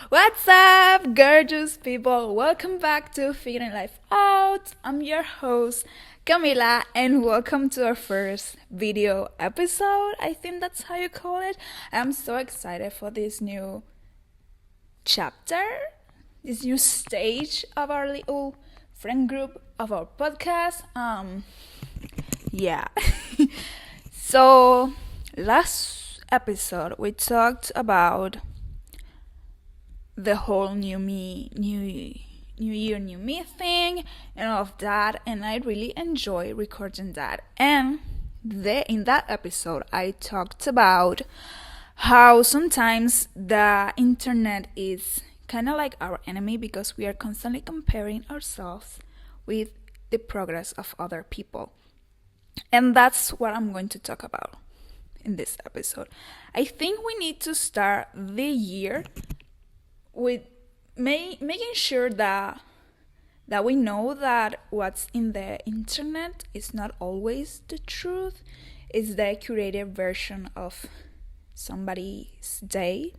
What's up, gorgeous people? Welcome back to Figuring Life Out. I'm your host, Camila, and welcome to our first video episode. I think that's how you call it. I'm so excited for this new chapter, this new stage of our little friend group of our podcast. Yeah. So, last episode we talked about the whole new year, new me thing and all of that, and I really enjoy recording that. And in that episode I talked about how sometimes the internet is kind of like our enemy because we are constantly comparing ourselves with the progress of other people. And that's what I'm going to talk about in this episode. I think we need to start the year with making sure that we know that what's in the internet is not always the truth. It's the curated version of somebody's day.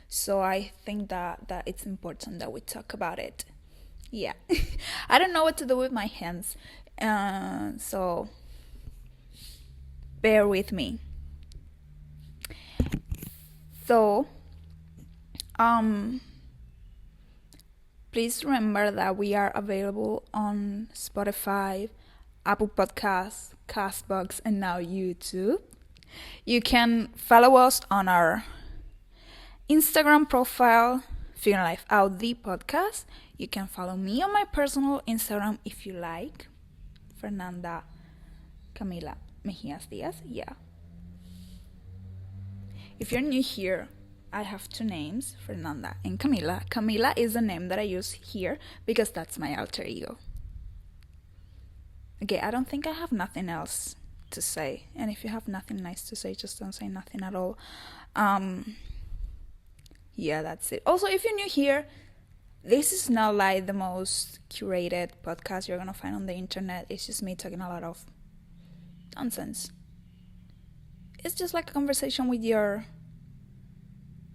So I think that it's important that we talk about it. Yeah. I don't know what to do with my hands. So bear with me. So, please remember that we are available on Spotify, Apple Podcasts, Castbox, and now YouTube. You can follow us on our Instagram profile, Figuring Life Out the podcast. You can follow me on my personal Instagram if you like, Fernanda Camila Mejias Diaz. Yeah. If you're new here, I have two names, Fernanda and Camila. Camila is the name that I use here because that's my alter ego. Okay, I don't think I have nothing else to say. And if you have nothing nice to say, just don't say nothing at all. Yeah, that's it. Also, if you're new here, this is not like the most curated podcast you're gonna find on the internet. It's just me talking a lot of nonsense. It's just like a conversation with your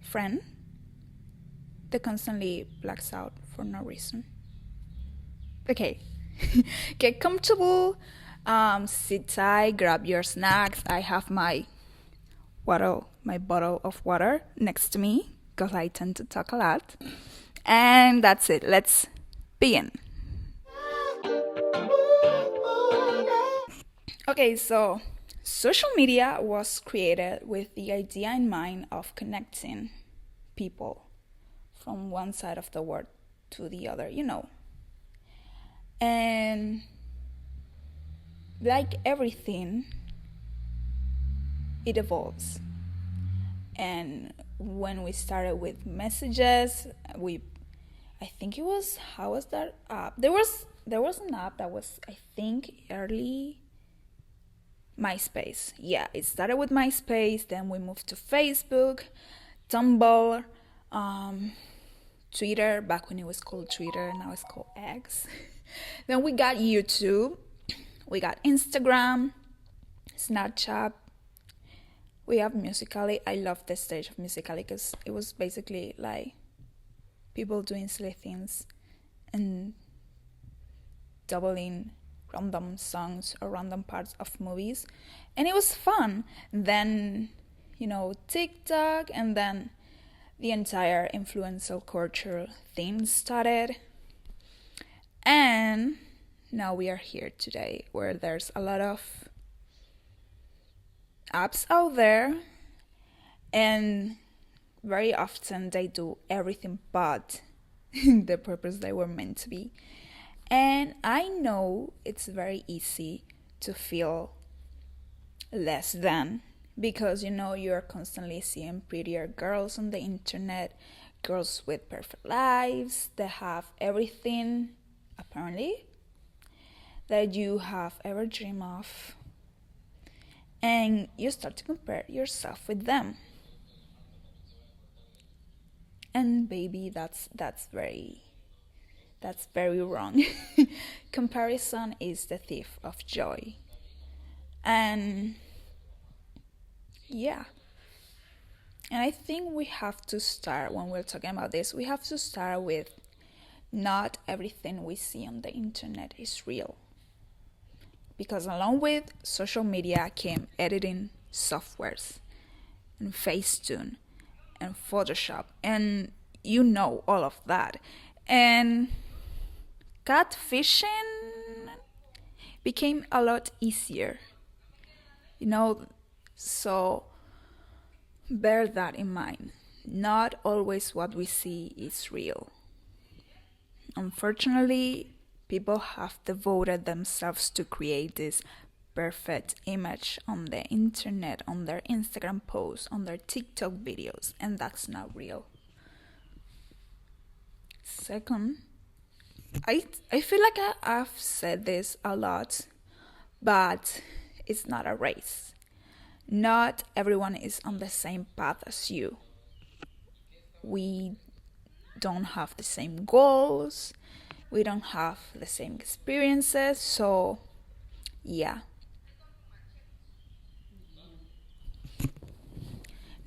friend that constantly blacks out for no reason. Okay. Get comfortable, sit tight, grab your snacks. I have my bottle of water next to me because I tend to talk a lot. And that's it. Let's begin. Okay, so social media was created with the idea in mind of connecting people from one side of the world to the other, And like everything, it evolves. And when we started with messages, I think it was, how was that app? There was an app that was, I think, early MySpace. Yeah, it started with MySpace, then we moved to Facebook, Tumblr, Twitter, back when it was called Twitter, now it's called X. Then we got YouTube, we got Instagram, Snapchat, we have Musical.ly. I love this stage of Musical.ly because it was basically like people doing silly things and doubling random songs or random parts of movies, and it was fun. Then TikTok, and then the entire influencer culture thing started, and now we are here today where there's a lot of apps out there, and very often they do everything but the purpose they were meant to be. And I know it's very easy to feel less than because, you're constantly seeing prettier girls on the internet, girls with perfect lives that have everything, apparently, that you have ever dreamed of. And you start to compare yourself with them. And baby, that's very wrong. Comparison is the thief of joy. And yeah, And I think we have to start, when we're talking about this, we have to start with not everything we see on the internet is real. Because along with social media came editing softwares and Facetune and Photoshop, and you know all of that. And catfishing became a lot easier, you know, so bear that in mind. Not always what we see is real. Unfortunately, people have devoted themselves to create this perfect image on the internet, on their Instagram posts, on their TikTok videos, and that's not real. Second, I feel like I've said this a lot, but it's not a race. Not everyone is on the same path as you. We don't have the same goals, we don't have the same experiences, so yeah.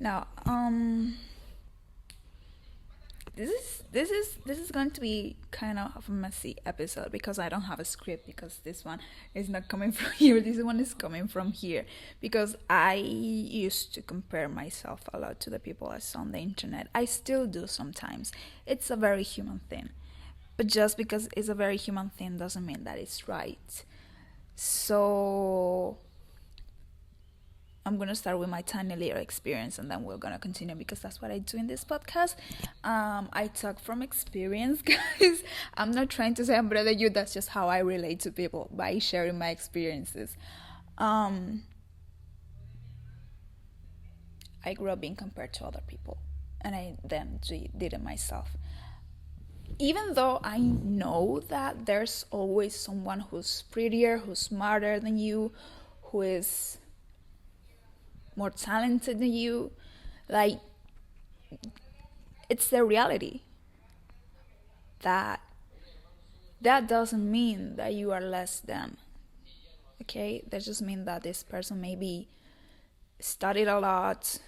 Now, this is going to be kind of a messy episode because I don't have a script, because this one is not coming from here, this one is coming from here, because I used to compare myself a lot to the people I saw on the internet. I still do sometimes. It's a very human thing, but just because it's a very human thing doesn't mean that it's right. So I'm gonna start with my tiny little experience, and then we're gonna continue, because that's what I do in this podcast. I talk from experience, guys. I'm not trying to say I'm better than you. That's just how I relate to people, by sharing my experiences. I grew up being compared to other people, and I then did it myself. Even though I know that there's always someone who's prettier, who's smarter than you, who is more talented than you, like, it's the reality. That doesn't mean that you are less than. Okay, that just means that this person maybe studied a lot,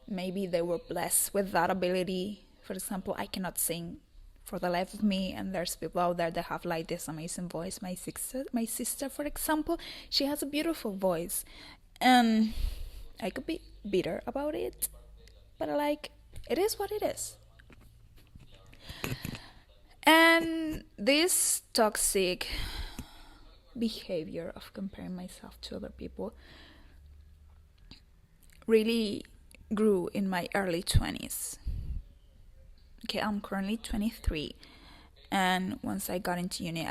maybe they were blessed with that ability. For example, I cannot sing for the life of me, and there's people out there that have like this amazing voice. My sister, for example, she has a beautiful voice, and I could be bitter about it, but like, it is what it is. And this toxic behavior of comparing myself to other people really grew in my early 20s. Okay, I'm currently 23, and once I got into uni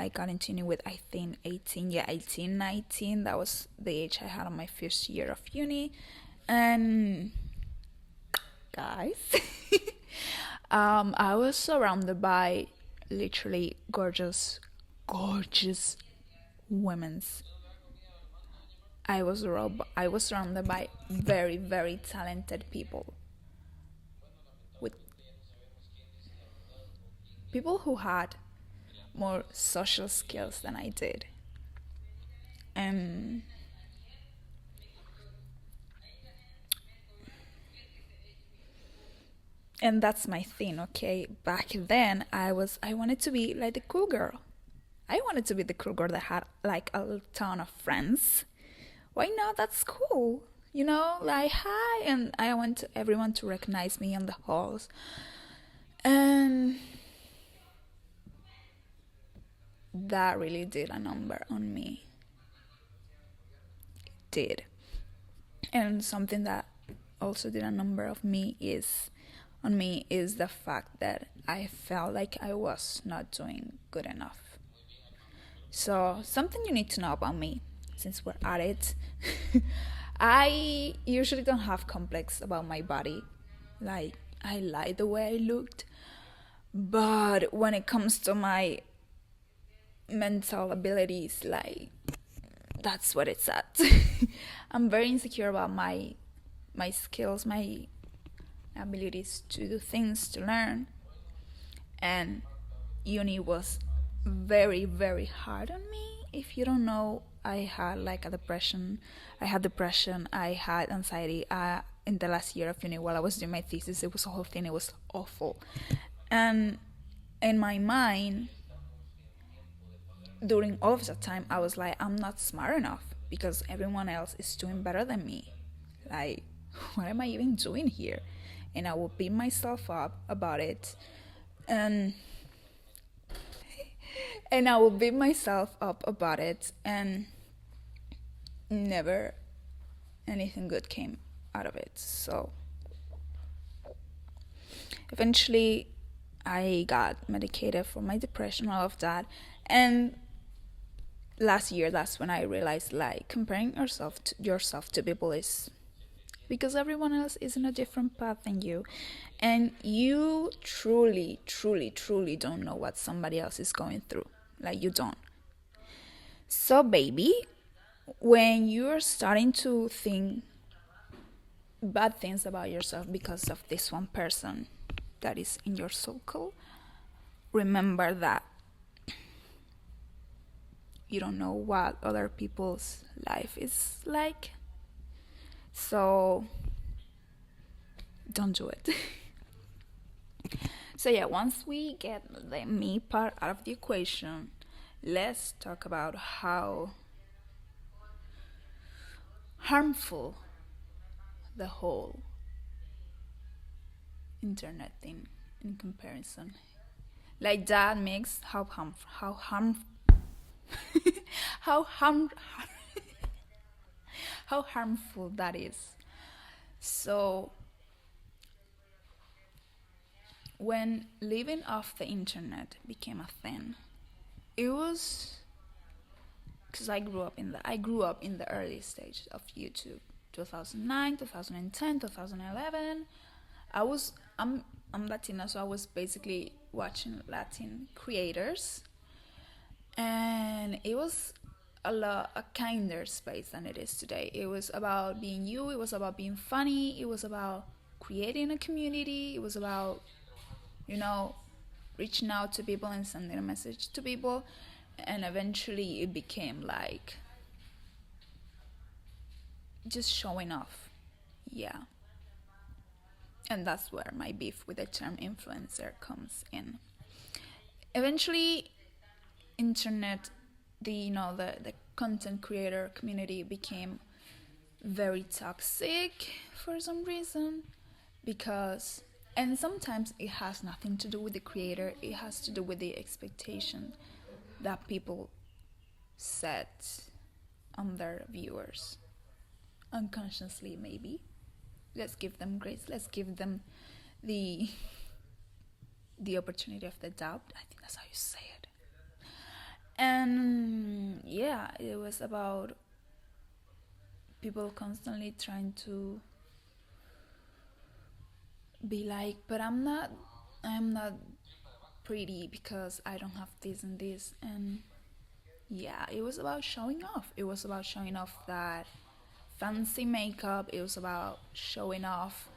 with, I think, 18, 19. That was the age I had on my first year of uni. And guys, I was surrounded by literally gorgeous women. I was surrounded by very, very talented people, with people who had more social skills than I did. And that's my thing, okay? Back then, I wanted to be like the cool girl. I wanted to be the cool girl that had like a ton of friends. Why not? That's cool. You know, like, hi, and I want everyone to recognize me on the halls. And that really did a number on me. It did. And something that also did a number on me is the fact that I felt like I was not doing good enough. So, something you need to know about me, since we're at it. I usually don't have complex about my body. Like, I like the way I looked. But when it comes to my mental abilities, like, that's what it's at. I'm very insecure about my skills, my abilities to do things, to learn. And uni was very, very hard on me. If you don't know, I had like a depression. I had depression. I had anxiety. in the last year of uni while I was doing my thesis. It was a whole thing. It was awful. And in my mind, during all of that time, I was like, I'm not smart enough because everyone else is doing better than me. Like, what am I even doing here? And I would beat myself up about it. And I would beat myself up about it, and never anything good came out of it. So eventually I got medicated for my depression, all of that. And last year, that's when I realized, like, comparing yourself to people is because everyone else is in a different path than you, and you truly don't know what somebody else is going through. Like, you don't. So baby, when you're starting to think bad things about yourself because of this one person that is in your circle, remember that you don't know what other people's life is like. So don't do it. So yeah, once we get the me part out of the equation, let's talk about how harmful the whole internet thing in comparison. Like, that makes how harmful that is. So when living off the internet became a thing, it was because I grew up in the early stage of YouTube, 2009, 2010, 2011. I'm Latina, so I was basically watching Latin creators, and it was a kinder space than it is today. It was about being you. It was about being funny. It was about creating a community. It was about, reaching out to people and sending a message to people. And eventually it became like just showing off. Yeah. And that's where my beef with the term influencer comes in. Eventually, internet, the content creator community became very toxic for some reason, and sometimes it has nothing to do with the creator. It has to do with the expectation that people set on their viewers, unconsciously maybe. Let's give them grace. Let's give them the opportunity of the doubt. I think that's how you say it. And yeah, it was about people constantly trying to be like, but I'm not pretty because I don't have this and this. And yeah, it was about showing off. It was about showing off that fancy makeup. It was about showing off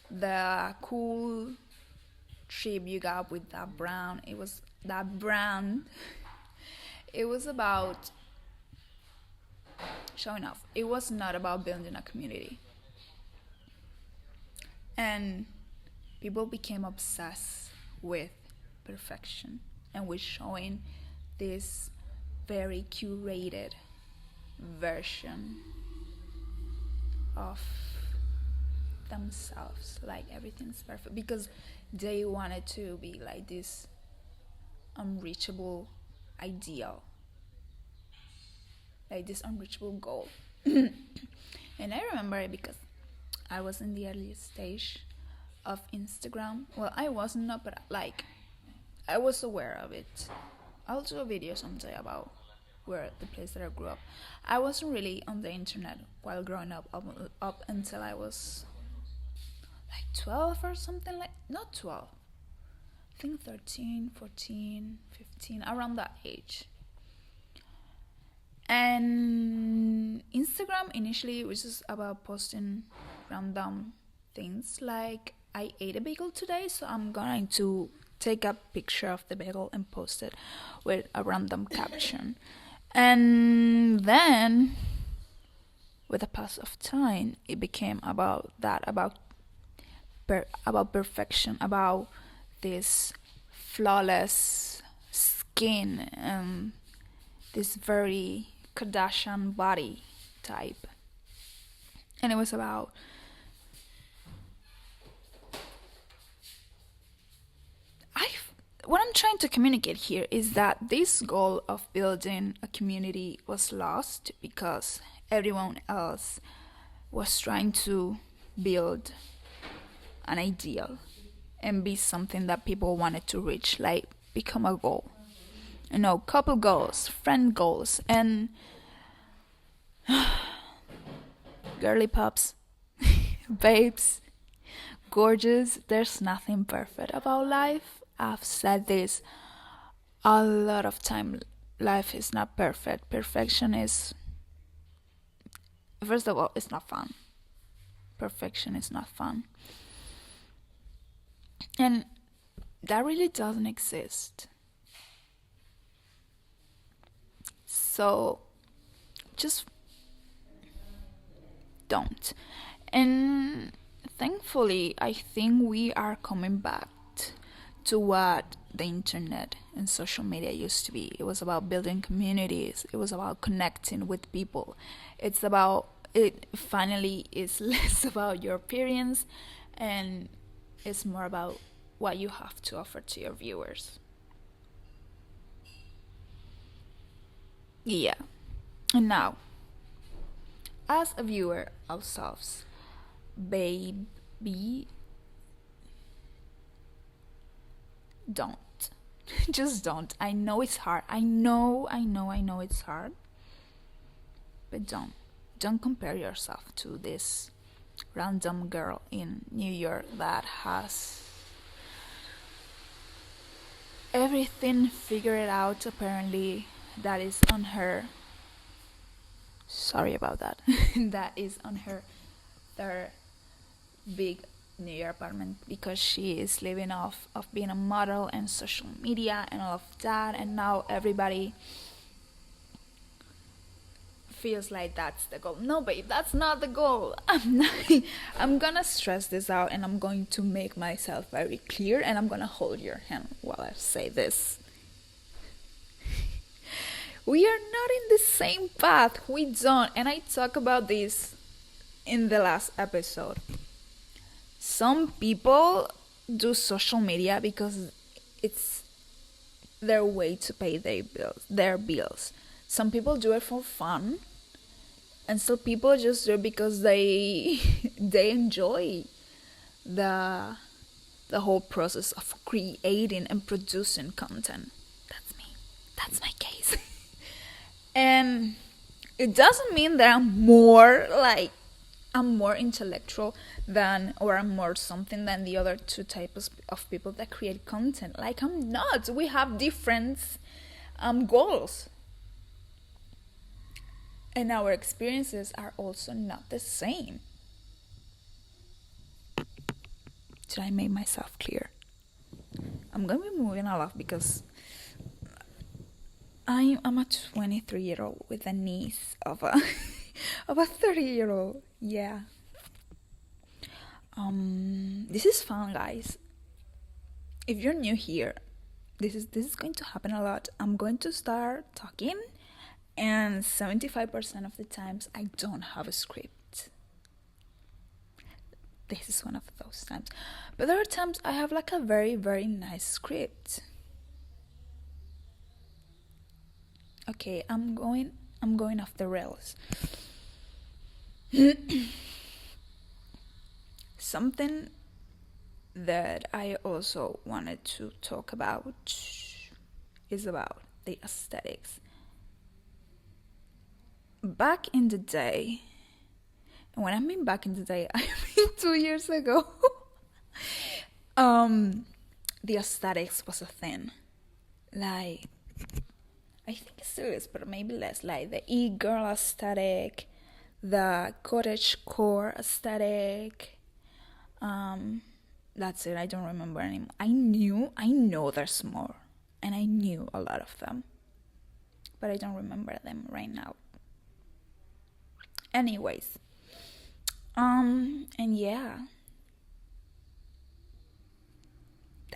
the cool trip you got with that brand. It was that brand. It was about showing off. It was not about building a community. And people became obsessed with perfection and with showing this very curated version of themselves, like everything's perfect, because they wanted to be like this unreachable ideal, like this unreachable goal. And I remember it because I was in the early stage of Instagram. Well, I wasn't, but like I was aware of it. I'll do a video someday about where the place that I grew up. I wasn't really on the internet while growing up until I was like 12 or something, like not 12. I think 13, 14, 15, around that age. And Instagram initially was just about posting random things, like I ate a bagel today, so I'm going to take a picture of the bagel and post it with a random caption. And then with the pass of time, it became about that, about perfection, about this flawless skin and this very Kardashian body type. And it was about what I'm trying to communicate here is that this goal of building a community was lost because everyone else was trying to build an ideal and be something that people wanted to reach, like become a goal. Couple goals, friend goals, and girly pops, babes, gorgeous. There's nothing perfect about life. I've said this a lot of time. Life is not perfect. Perfection is, first of all, it's not fun. Perfection is not fun. And that really doesn't exist. So just don't. And thankfully, I think we are coming back to what the internet and social media used to be. It was about building communities. It was about connecting with people. It finally is less about your appearance and it's more about what you have to offer to your viewers. Yeah. And now, as a viewer ourselves, baby, don't. Just don't. I know it's hard. I know it's hard. But don't. Don't compare yourself to this random girl in New York that has everything figured out, apparently. That is on her. Sorry about that. That is on her third big New York apartment because she is living off of being a model and social media and all of that, and now everybody feels like that's the goal. No, babe, that's not the goal. I'm gonna stress this out and I'm going to make myself very clear and I'm gonna hold your hand while I say this. We are not in the same path. We don't. And I talk about this in the last episode. Some people do social media because it's their way to pay their bills. Some people do it for fun. And some people just do it because they enjoy the whole process of creating and producing content. That's me. That's my case. And it doesn't mean that I'm more intellectual than, or I'm more something than the other two types of people that create content. Like, I'm not. We have different goals. And our experiences are also not the same. Did I make myself clear? I'm going to be moving a lot because I'm a 23-year-old with a niece of a 30-year-old. Yeah. This is fun, guys. If you're new here, this is going to happen a lot. I'm going to start talking, and 75% of the times I don't have a script. This is one of those times. But there are times I have like a very, very nice script. Okay, I'm going off the rails. Something that I also wanted to talk about is about the aesthetics. Back in the day, and when I mean back in the day, I mean 2 years ago, the aesthetics was a thing. Like, I think it still is, but maybe less. Like the e-girl aesthetic, the cottagecore aesthetic. That's it. I don't remember anymore. I know there's more, and I knew a lot of them, but I don't remember them right now. Anyways, and yeah,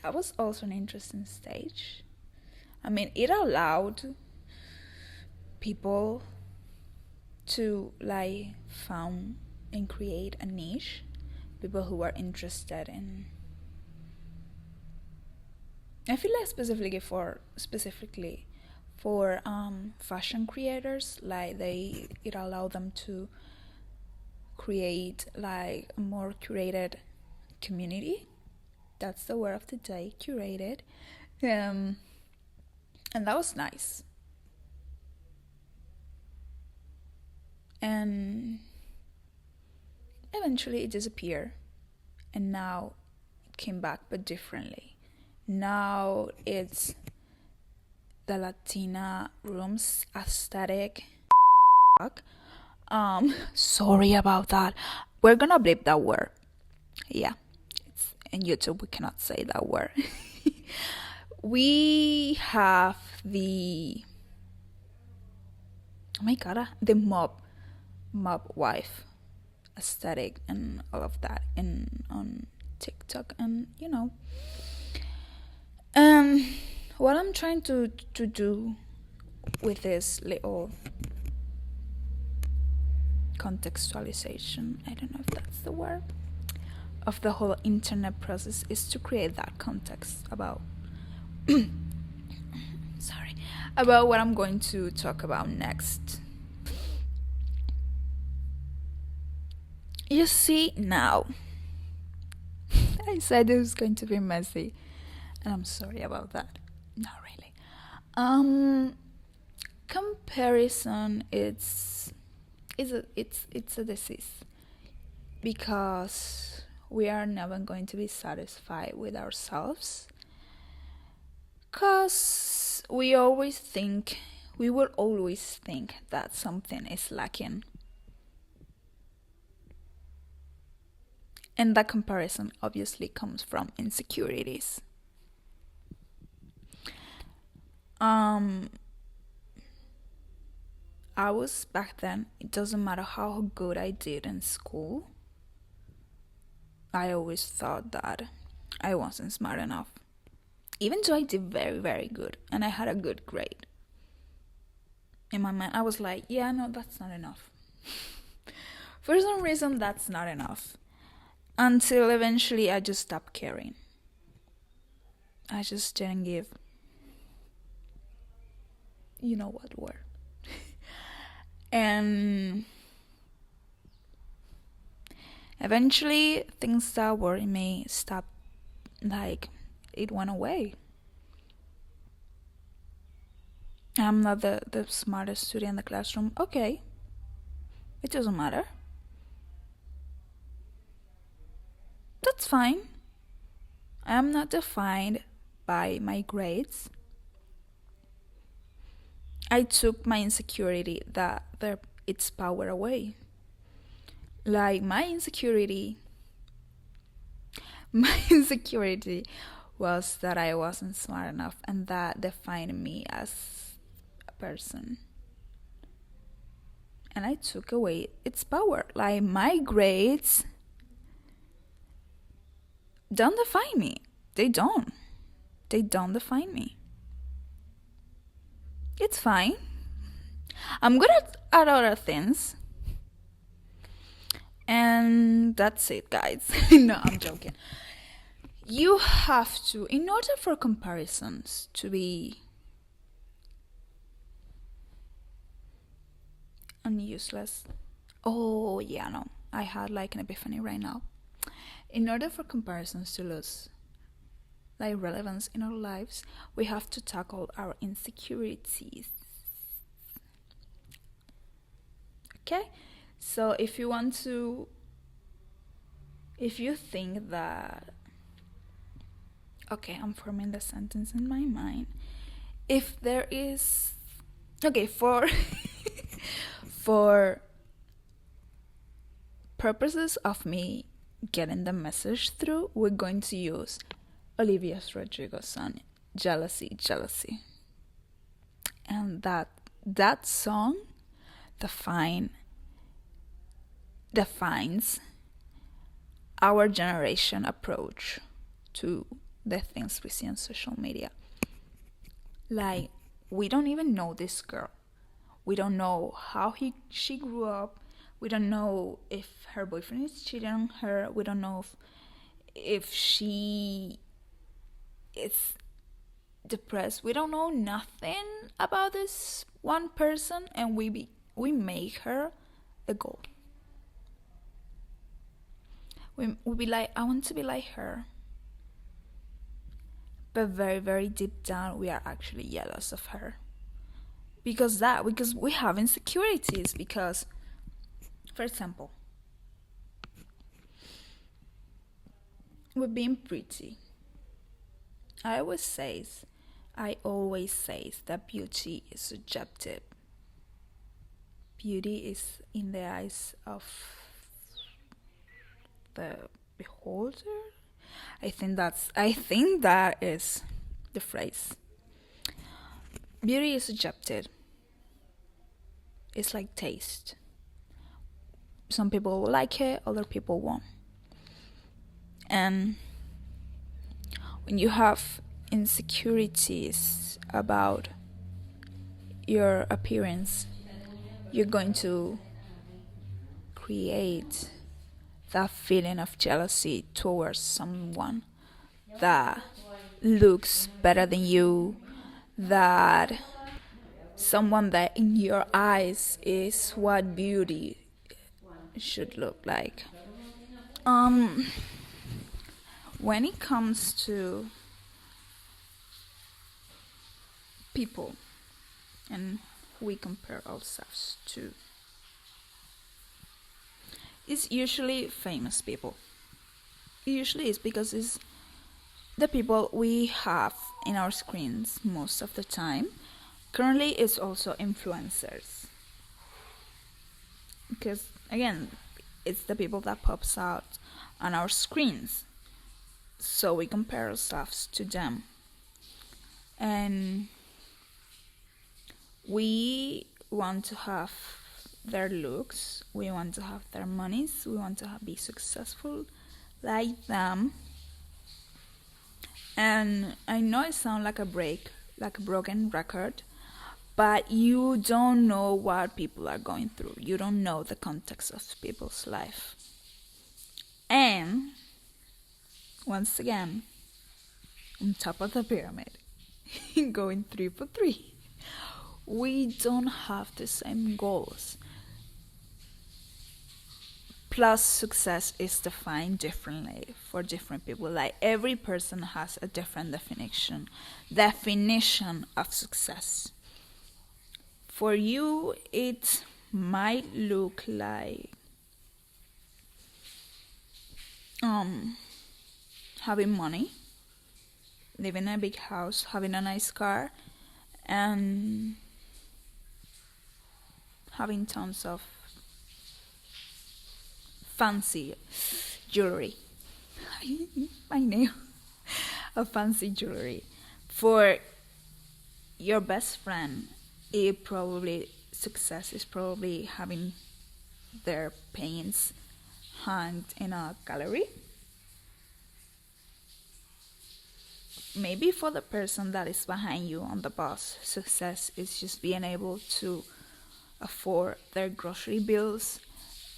that was also an interesting stage. I mean, it allowed people to like found and create a niche, people who are interested in, I feel like specifically for fashion creators, like it allowed them to create like a more curated community. That's the word of the day, curated. And that was nice. And eventually it disappeared, and now it came back, but differently. Now it's the Latina rooms aesthetic. Sorry about that. We're gonna bleep that word. Yeah, it's in YouTube. We cannot say that word. We have the, oh my god, the mob wife aesthetic and all of that in on TikTok, and what I'm trying to do with this little contextualization, I don't know if that's the word, of the whole internet process is to create that context about sorry, about what I'm going to talk about next. You see, now I said it was going to be messy, and I'm sorry about that. Not really. Comparison, it's a disease, because we are never going to be satisfied with ourselves, because we will always think that something is lacking. And that comparison obviously comes from insecurities. I was back then, it doesn't matter how good I did in school, I always thought that I wasn't smart enough. Even though I did very, very good and I had a good grade. In my mind, I was like, yeah, no, that's not enough. For some reason, that's not enough. Until eventually I just stopped caring. I just didn't give, you know what word. And eventually things that worried me stopped, like it went away. I'm not the smartest student in the classroom. Okay, it doesn't matter. That's fine. I am not defined by my grades. I took my insecurity, its power away. Like my insecurity was that I wasn't smart enough, and that defined me as a person. And I took away its power. Like my grades don't define me. They don't define me. It's fine. I'm good at other things. And that's it, guys. No, I'm joking. You have to, in order for comparisons to be useless. Oh, yeah, no. I had like an epiphany right now. In order for comparisons to lose like relevance in our lives, we have to tackle our insecurities. Okay? So if you think that, okay, I'm forming the sentence in my mind. If there is, okay, for for purposes of me getting the message through, we're going to use Olivia Rodrigo's song, Jealousy. And that song define defines our generation approach to the things we see on social media. Like, we don't even know this girl. We don't know how she grew up. We don't know if her boyfriend is cheating on her. We don't know if she is depressed. We don't know nothing about this one person, and we make her a goal. We be like, I want to be like her. But very, very deep down, we are actually jealous of her. Because we have insecurities. Because, for example, with being pretty, I always say that beauty is subjective. Beauty is in the eyes of the beholder. I think that is the phrase. Beauty is subjective. It's like taste. Some people will like it, other people won't. And when you have insecurities about your appearance, you're going to create that feeling of jealousy towards someone that looks better than you, that someone that in your eyes is what beauty should look like. When it comes to people and we compare ourselves to, it's usually famous people. It usually is because it's the people we have in our screens most of the time. Currently, it's also influencers. Because, again, it's the people that pops out on our screens. So we compare ourselves to them. And we want to have their looks, we want to have their monies, we want to be successful like them. And I know it sounds like a broken record, but you don't know what people are going through. You don't know the context of people's life. And once again, on top of the pyramid, going 3 for 3, we don't have the same goals. Plus, success is defined differently for different people. Like, every person has a different definition of success. For you, it might look like having money, living in a big house, having a nice car, and having tons of fancy jewelry. I know, of fancy jewelry. For your best friend, success is probably having their paintings hung in a gallery. Maybe for the person that is behind you on the bus, success is just being able to afford their grocery bills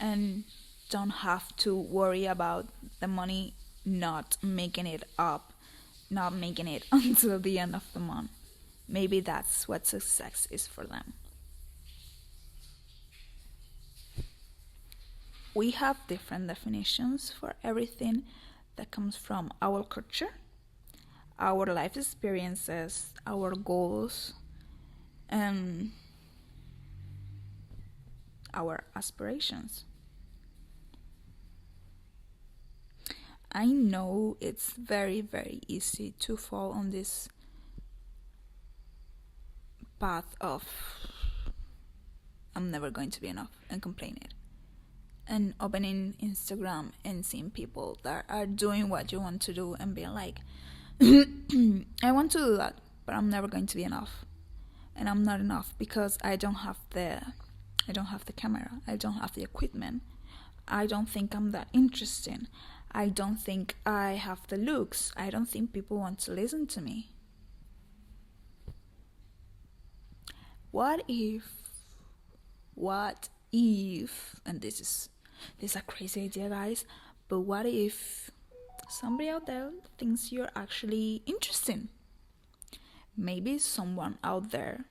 and don't have to worry about the money not making it until the end of the month. Maybe that's what success is for them. We have different definitions for everything that comes from our culture, our life experiences, our goals, and our aspirations. I know it's very, very easy to fall on this path of I'm never going to be enough and complain it. And opening Instagram and seeing people that are doing what you want to do and being like, I want to do that, but I'm never going to be enough. And I'm not enough because I don't have the camera, I don't have the equipment, I don't think I'm that interesting. I don't think I have the looks. I don't think people want to listen to me. What if, and this is a crazy idea, guys, but what if somebody out there thinks you're actually interesting? Maybe someone out there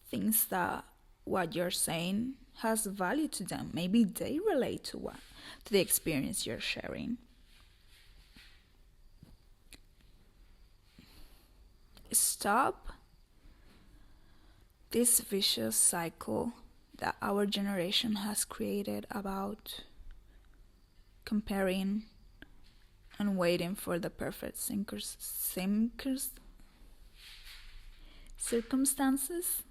thinks that what you're saying has value to them. Maybe they relate to the experience you're sharing. Stop this vicious cycle that our generation has created about comparing and waiting for the perfect circumstances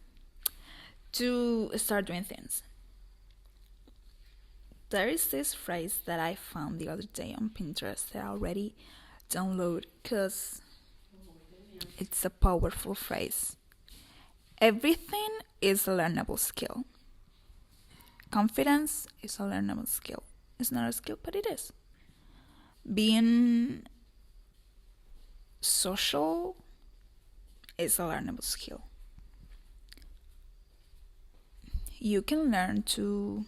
to start doing things. There is this phrase that I found the other day on Pinterest that I already downloaded because it's a powerful phrase. Everything is a learnable skill. Confidence is a learnable skill. It's not a skill, but it is. Being social is a learnable skill. You can learn to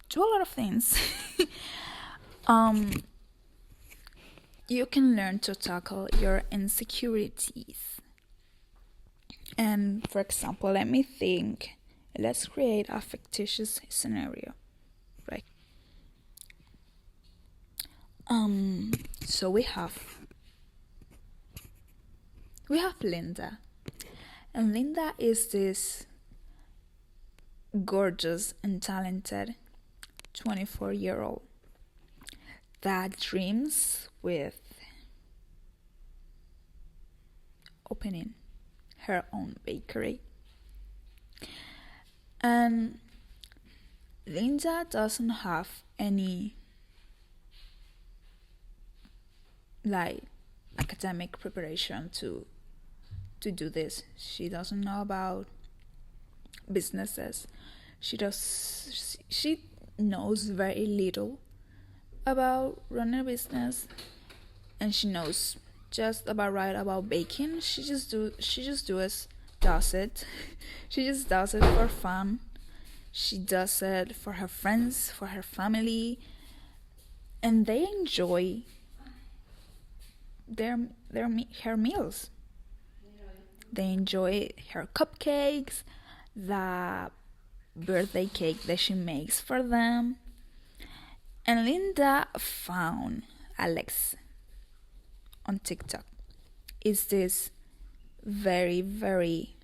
do a lot of things. You can learn to tackle your insecurities. And for example, let me think. Let's create a fictitious scenario, right? So we have Linda. And Linda is this gorgeous and talented 24-year-old that dreams with opening her own bakery. And Linda doesn't have any academic preparation to do this. She doesn't know about businesses. She knows very little about running a business, and she knows just about baking. She just does it. She just does it for fun. She does it for her friends, for her family, and they enjoy her meals. They enjoy her cupcakes, the birthday cake that she makes for them. And Linda found Alex on TikTok. Is this very, very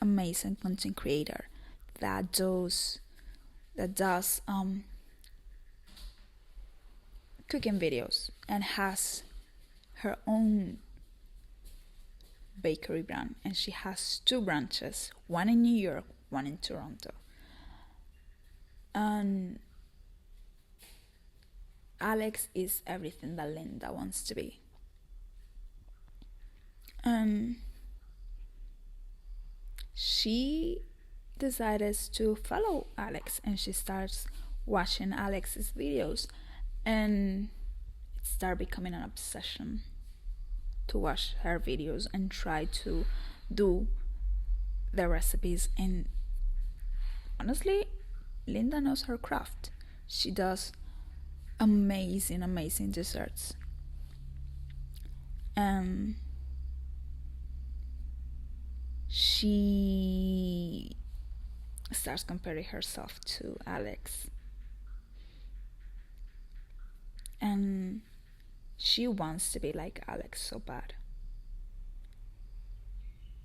amazing content creator that does cooking videos and has her own bakery brand, and she has 2 branches, one in New York, one in Toronto. And Alex is everything that Linda wants to be. And she decided to follow Alex, and she starts watching Alex's videos, and it started becoming an obsession to watch her videos and try to do the recipes. And honestly, Linda knows her craft. She does amazing desserts. She starts comparing herself to Alex, and she wants to be like Alex so bad.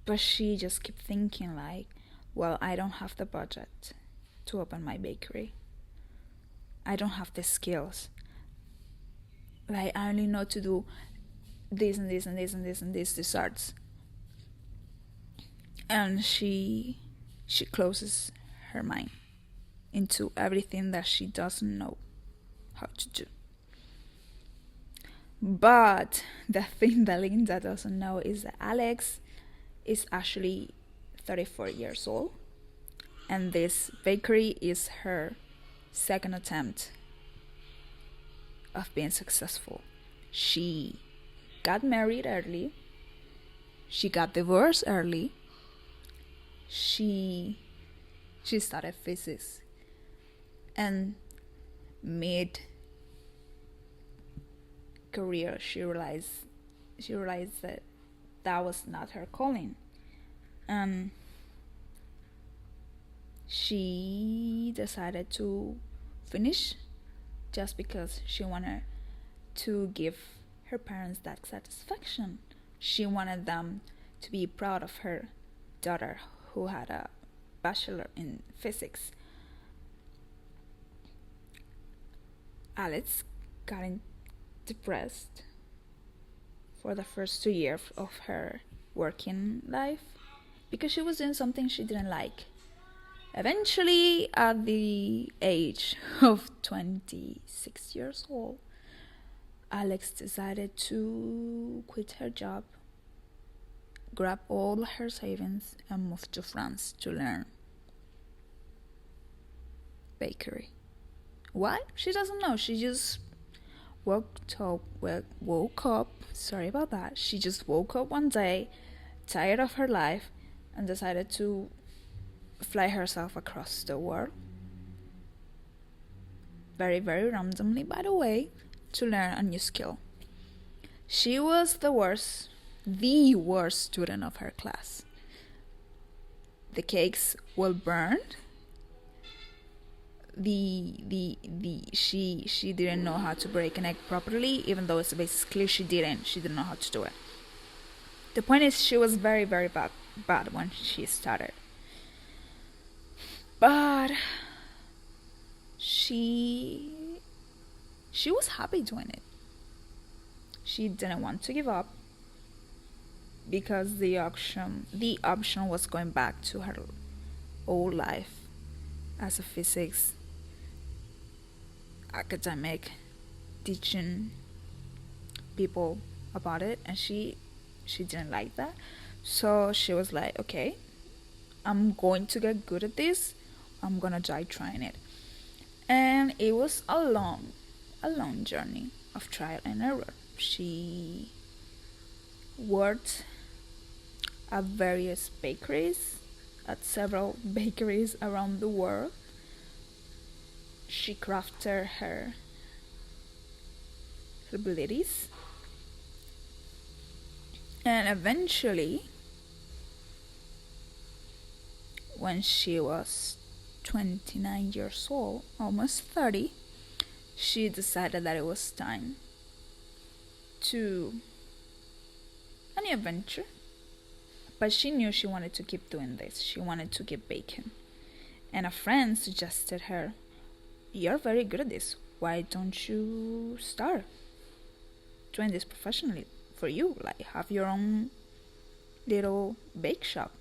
But she just keeps thinking well, I don't have the budget to open my bakery. I don't have the skills. I only know to do this and this and this and this and these desserts. And she closes her mind into everything that she doesn't know how to do. But the thing that Linda doesn't know is that Alex is actually 34 years old. And this bakery is her second attempt of being successful. She got married early. She got divorced early. She studied physics, and mid career she realized that was not her calling, and she decided to finish just because she wanted to give her parents that satisfaction. She wanted them to be proud of her daughter who had a bachelor in physics. Alex got depressed for the first 2 years of her working life because she was doing something she didn't like. Eventually, at the age of 26 years old, Alex decided to quit her job, grab all her savings, and move to France to learn bakery. Why? She doesn't know. She just woke up. Sorry about that. She just woke up one day, tired of her life, and decided to fly herself across the world. Very, very randomly, by the way, to learn a new skill. She was the worst student of her class. The cakes were burned. She didn't know how to break an egg properly, even though it's basically she didn't know how to do it. The point is, she was very, very bad when she started, but she was happy doing it. She didn't want to give up because the option was going back to her old life as a physics academic, teaching people about it, and she didn't like that. So she was like, okay, I'm going to get good at this. I'm gonna try trying it. And it was a long journey of trial and error. She worked at various bakeries, at several bakeries around the world. She crafted her abilities, and eventually, when she was 29 years old, almost 30, she decided that it was time to a new adventure. But she knew she wanted to keep doing this. She wanted to keep baking. And a friend suggested her, you're very good at this. Why don't you start doing this professionally for you? Like, have your own little bake shop.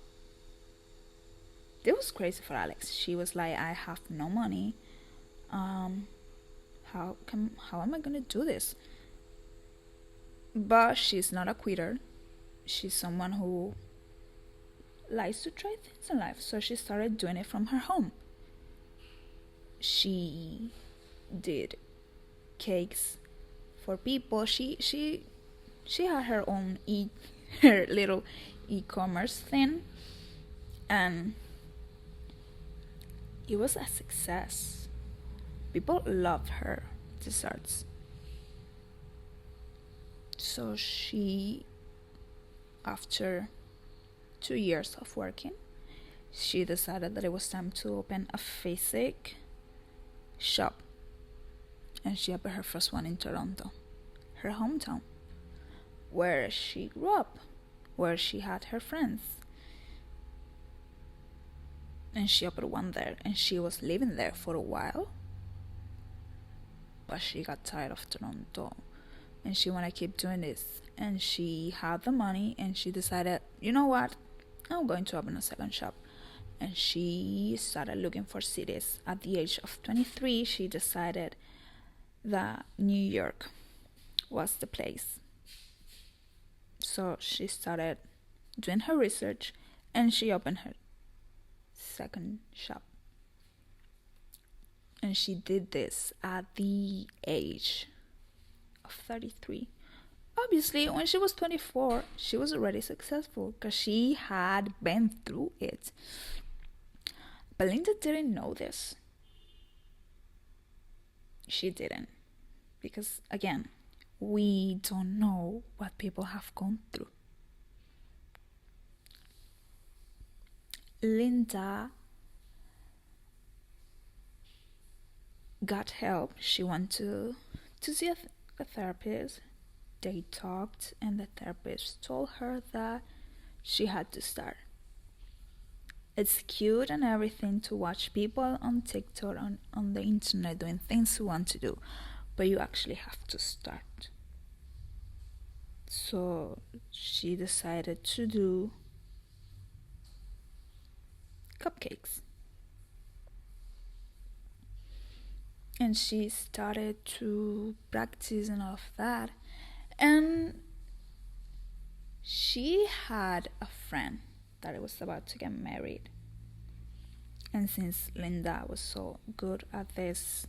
It was crazy for Alex. She was like, I have no money. How am I gonna do this? But she's not a quitter. She's someone who likes to try things in life. So she started doing it from her home. She did cakes for people. She had her own her little e-commerce thing, and it was a success. People loved her desserts. So she, after 2 years of working, she decided that it was time to open a physics shop. And she opened her first one in Toronto, her hometown, where she grew up, where she had her friends. And she opened one there, and she was living there for a while. But she got tired of Toronto, and she wanted to keep doing this. And she had the money, and she decided, you know what, I'm going to open a second shop. And she started looking for cities. At the age of 23, she decided that New York was the place. So she started doing her research, and she opened her second shop. And she did this at the age of 33. Obviously, when she was 24, she was already successful because she had been through it. But Linda didn't know this. She didn't. Because, again, we don't know what people have gone through. Linda got help. She went to see a therapist. They talked, and the therapist told her that she had to start. It's cute and everything to watch people on TikTok, on the internet, doing things you want to do, but you actually have to start. So she decided to do cupcakes. And she started to practice and all of that. And she had a friend that was about to get married. And since Linda was so good at this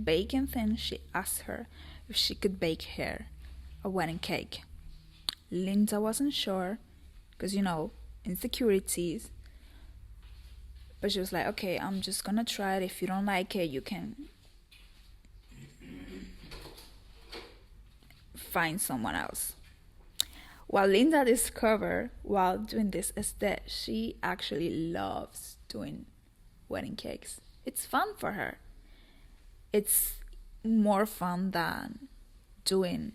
baking thing, she asked her if she could bake her a wedding cake. Linda wasn't sure because, insecurities. But she was like, okay, I'm just gonna try it. If you don't like it, you can find someone else. What Linda discovered while doing this is that she actually loves doing wedding cakes. It's fun for her. It's more fun than doing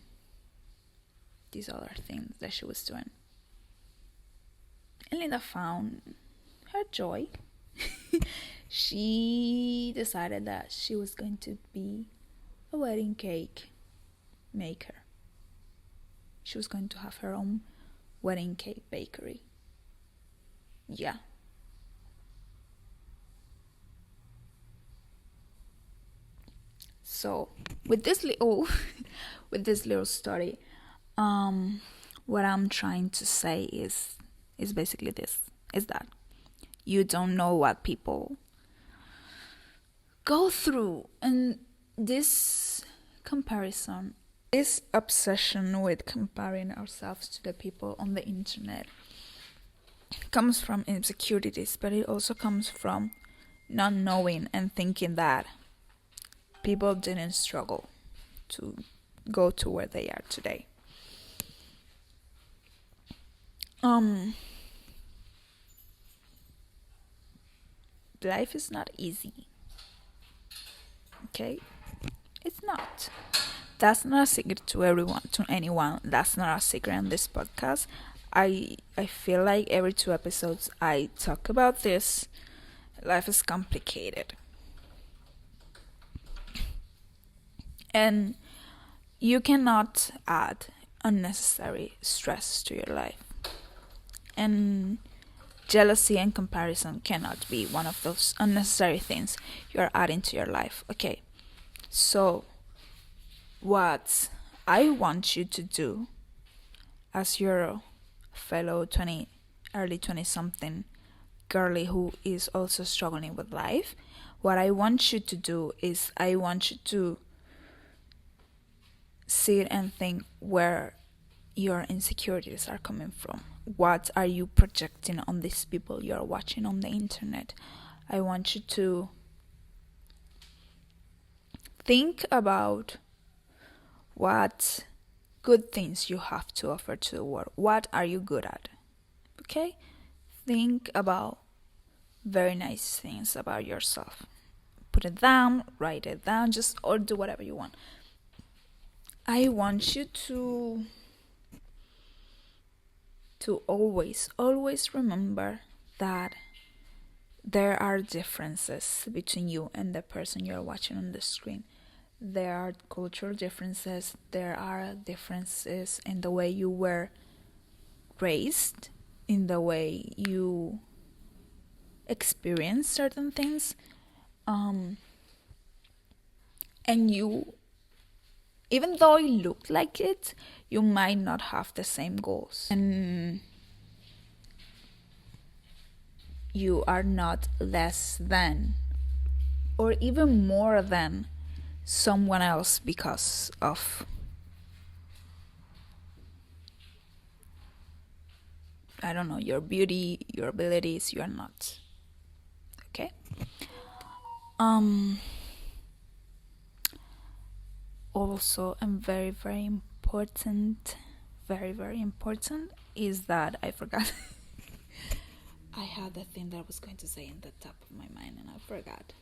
these other things that she was doing. And Linda found her joy. She decided that she was going to be a wedding cake maker. She was going to have her own wedding cake bakery. Yeah. So with this little story, what I'm trying to say is basically this: is that you don't know what people go through, and this comparison, this obsession with comparing ourselves to the people on the internet, comes from insecurities, but it also comes from not knowing and thinking that people didn't struggle to go to where they are today. Life is not easy. Okay? It's not. That's not a secret to anyone. That's not a secret on this podcast. I feel like every 2 episodes I talk about this. Life is complicated. And you cannot add unnecessary stress to your life. And jealousy and comparison cannot be one of those unnecessary things you're adding to your life. Okay, so what I want you to do as your fellow early 20 something girly who is also struggling with life, what I want you to do is I want you to sit and think where your insecurities are coming from. What are you projecting on these people you're watching on the internet? I want you to think about what good things you have to offer to the world. What are you good at? Okay? Think about very nice things about yourself. Put it down, write it down, or do whatever you want. I want you to always remember that there are differences between you and the person you're watching on the screen. There are cultural differences. There are differences in the way you were raised, in the way you experience certain things. And you, even though you look like it, you might not have the same goals. And you are not less than or even more than someone else because of, I don't know, your beauty, your abilities. You are not. Okay? Also, and very, very important, is that I forgot. I had the thing that I was going to say in the top of my mind and I forgot.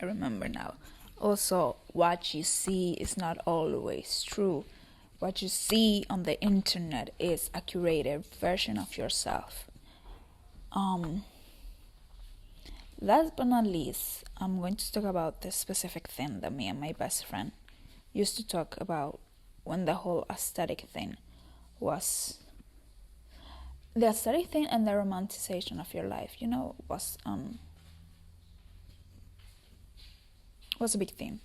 I remember now. Also, what you see is not always true. What you see on the internet is a curated version of yourself. Last but not least, I'm going to talk about this specific thing that me and my best friend used to talk about when the whole aesthetic thing was the aesthetic thing and the romanticization of your life, was a big thing.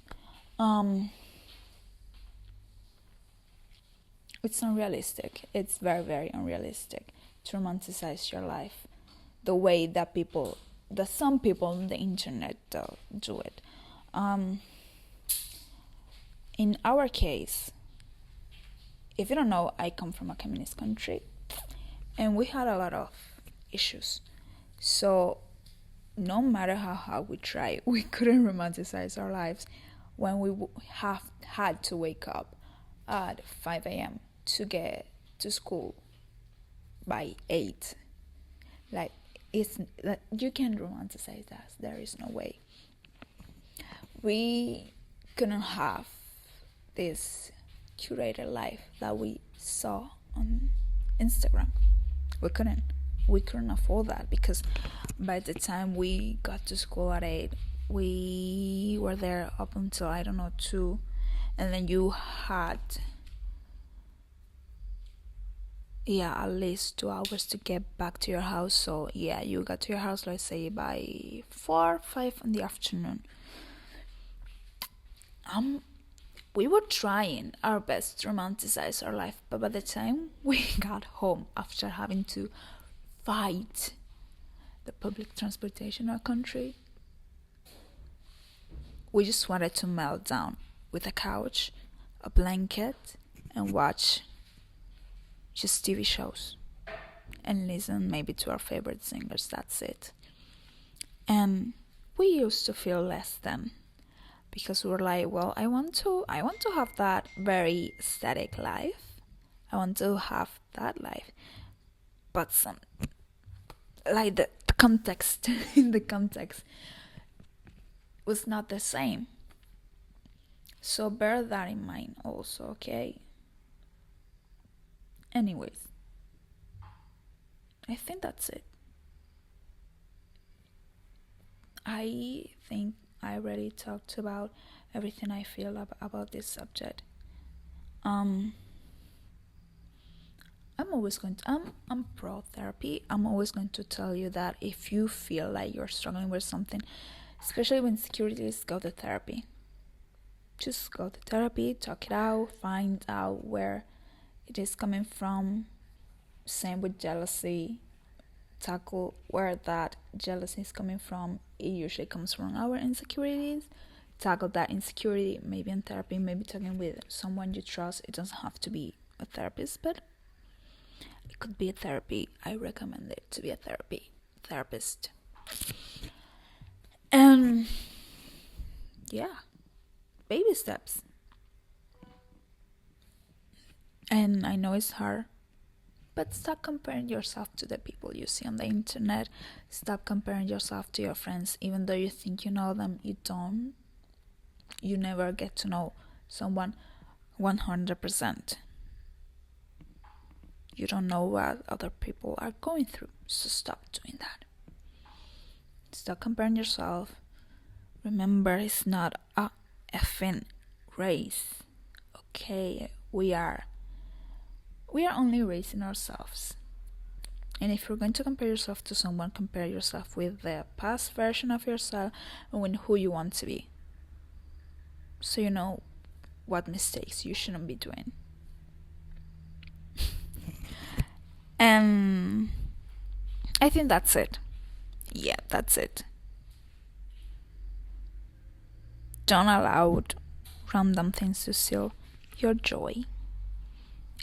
It's unrealistic. It's very, very unrealistic to romanticize your life the way that some people on the internet do it. In our case, if you don't know, I come from a communist country, and we had a lot of issues. So no matter how hard we try, we couldn't romanticize our lives when we had to wake up at 5 a.m. to get to school by 8. Like, you can't romanticize that. There is no way. We couldn't have this curated life that we saw on Instagram. We couldn't afford that, because by the time we got to school at 8, we were there up until, I don't know, 2, and then you had at least 2 hours to get back to your house. So you got to your house, let's say, by 4, 5 in the afternoon. We were trying our best to romanticize our life, but by the time we got home after having to fight the public transportation in our country, we just wanted to melt down with a couch, a blanket, and watch just TV shows and listen maybe to our favorite singers. That's it. And we used to feel less than, because we were like, well, I want to have that very static life. I want to have that life, but the context in the context was not the same. So bear that in mind also, okay? Anyways, I think that's it. I think I already talked about everything I feel about this subject. I'm pro therapy. I'm always going to tell you that if you feel like you're struggling with something, especially with insecurities, go to therapy. Just go to therapy, talk it out, find out where it is coming from. Same with jealousy. Tackle where that jealousy is coming from. It usually comes from our insecurities. Tackle that insecurity, maybe in therapy, maybe talking with someone you trust. It doesn't have to be a therapist, but it could be a therapy. I recommend it to be a therapist. And baby steps. And I know it's hard, but stop comparing yourself to the people you see on the internet. Stop comparing yourself to your friends. Even though you think you know them, you don't. You never get to know someone 100%. You don't know what other people are going through, so stop doing that. Stop comparing yourself. Remember, it's not a effing race. Okay, we are only racing ourselves. And if you're going to compare yourself to someone, compare yourself with the past version of yourself and with who you want to be, so you know what mistakes you shouldn't be doing. And I think that's it. Yeah, that's it. Don't allow random things to steal your joy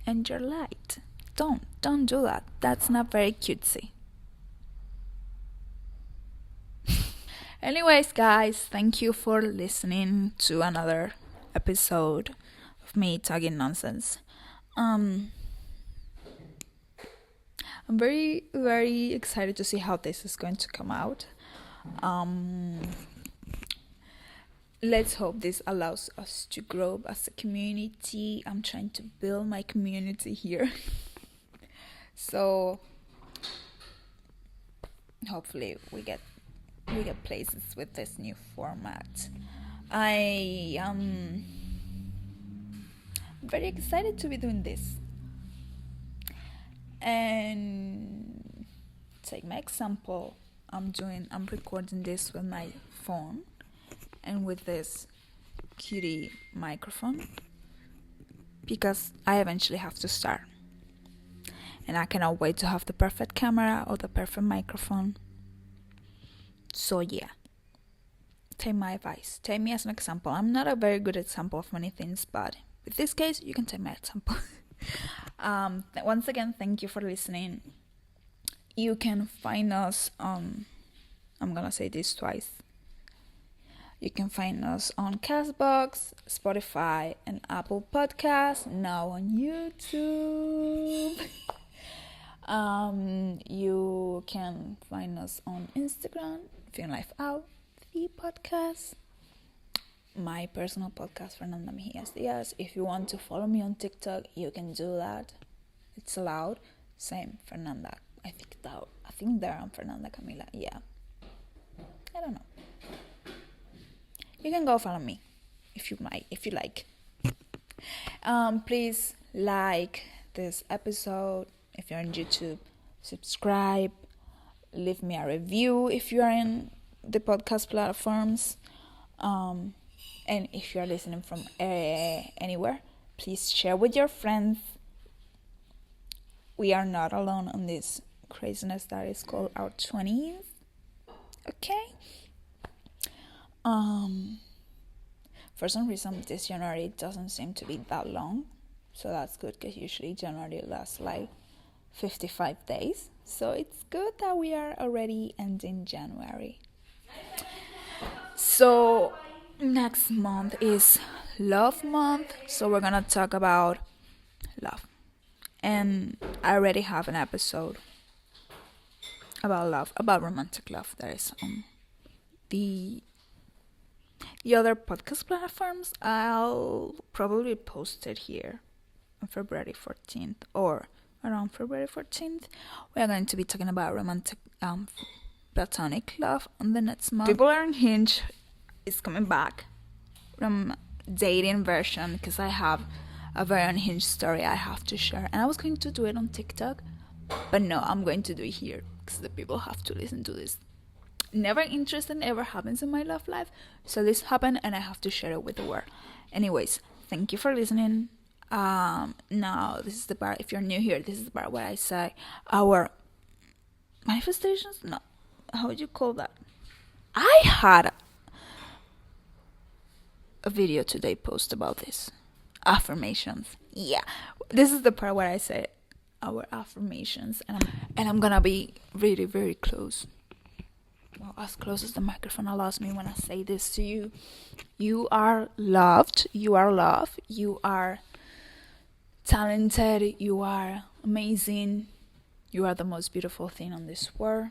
and your light. Don't do that. That's not very cutesy. Anyways, guys, thank you for listening to another episode of me talking nonsense. I'm very, very excited to see how this is going to come out. Let's hope this allows us to grow as a community. I'm trying to build my community here. So hopefully we get places with this new format. I am very excited to be doing this. And take my example. I'm recording this with my phone and with this cutie microphone because I eventually have to start. And I cannot wait to have the perfect camera or the perfect microphone. So yeah, take my advice. Take me as an example. I'm not a very good example of many things, but with this case, you can take my example. Once again, thank you for listening. You can find us on, I'm gonna say this twice. You can find us on Castbox, Spotify, and Apple Podcasts, now on YouTube. You can find us on Instagram, Feeling Life Out, the podcast. My personal podcast, Fernanda Mejias Diaz. If you want to follow me on TikTok, you can do that. It's allowed. Same, Fernanda. I think there I'm Fernanda Camila. Yeah. I don't know. You can go follow me if you like. Please like this episode. If you're on YouTube, subscribe. Leave me a review if you are in the podcast platforms. And if you're listening from anywhere, please share with your friends. We are not alone on this craziness that is called our 20s. Okay? For some reason, this January doesn't seem to be that long. So that's good, because usually January lasts like 55 days. So it's good that we are already ending January. So next month is Love Month. So we're going to talk about love. And I already have an episode about love, about romantic love, that is on the other podcast platforms. I'll probably post it here on February 14th or around February 14th. We're going to be talking about romantic platonic love on the next month. People Are on Hinge is coming back from dating version, because I have a very unhinged story I have to share, and I was going to do it on TikTok, but no, I'm going to do it here because the people have to listen to this. Never interesting ever happens in my love life, so this happened and I have to share it with the world. Anyways, thank you for listening. Now this is the part, if you're new here, this is the part where I say our manifestations. No, how would you call that? I had a video today post about this. Affirmations. Yeah, this is the part where I say our affirmations, and I'm gonna be really, very close. Well, as close as the microphone allows me when I say this to you. You are loved. You are loved. You are talented. You are amazing. You are the most beautiful thing on this world.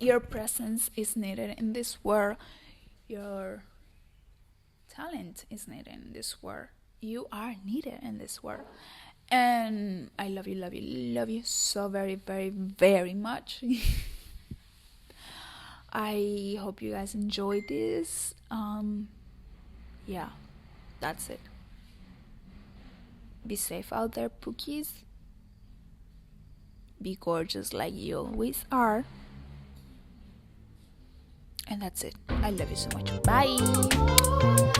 Your presence is needed in this world. Your talent is needed in this world. You are needed in this world. And I love you so very, very, very much. I hope you guys enjoyed this. Yeah, that's it. Be safe out there, Pookies. Be gorgeous like you always are. And that's it. I love you so much. Bye.